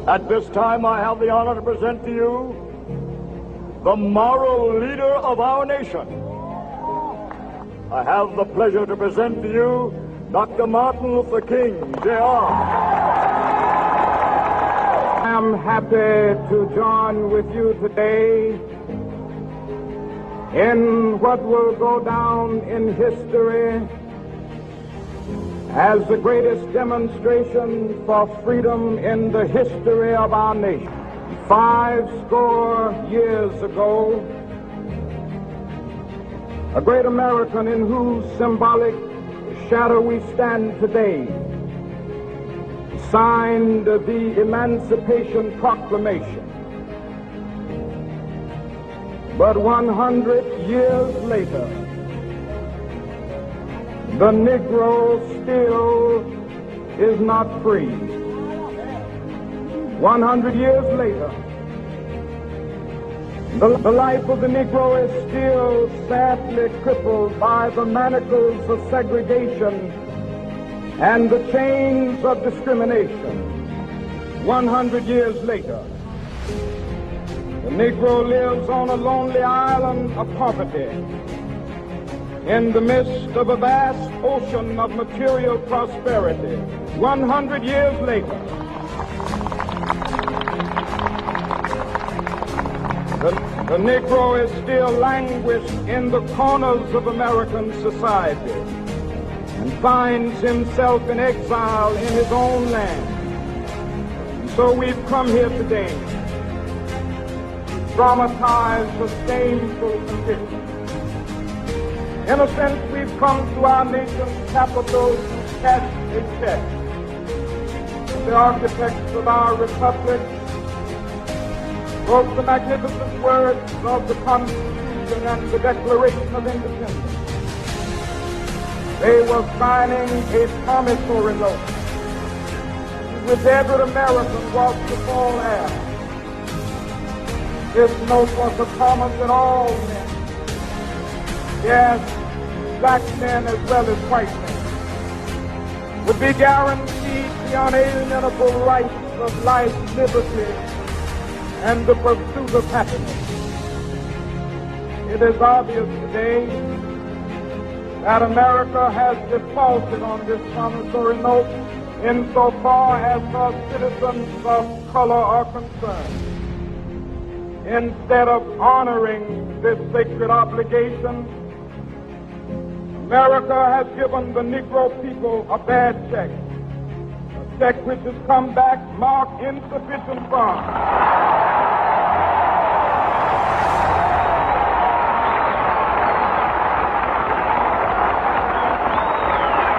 At this time, I have the honor to present to you the moral leader of our nation. I have the pleasure to present to you Dr. Martin Luther King, Jr. I am happy to join with you today in what will go down in history as the greatest demonstration for freedom in the history of our nation. 50 years ago, a great American in whose symbolic shadow we stand today signed the Emancipation Proclamation. But 100 years later, the Negro still is not free. 100 years later, the life of the Negro is still sadly crippled by the manacles of segregation and the chains of discrimination. 100 years later, the Negro lives on a lonely island of poverty in the midst of a vast ocean of material prosperity. 100 years later, the Negro is still languished in the corners of American society and finds himself in exile in his own land. And so we've come here today to dramatize the shameful condition. In a sense, we've come to our nation's capital to cash a check. The architects of our republic wrote the magnificent words of the Constitution and the Declaration of Independence. They were signing a promissory note which every American was to fall heir. This note was a promise that all men, yes, black men as well as white men, would be guaranteed the unalienable rights of life, liberty, and the pursuit of happiness. It is obvious today that America has defaulted on this promissory note insofar as her citizens of color are concerned. Instead of honoring this sacred obligation, America has given the Negro people a bad check, a check which has come back marked insufficient funds.